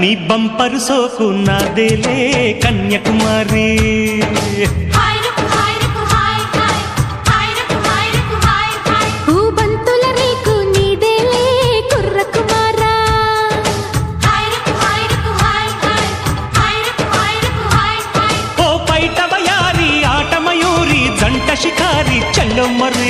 నీ బంపరు సోకు నాదేలే కన్యాకుమారి. బంతుల రేకు నీదేలే కుర్ర కుమారా. ఓ పైట వయారి ఆట మయూరి జంట షికారి చల్లో మర్రి.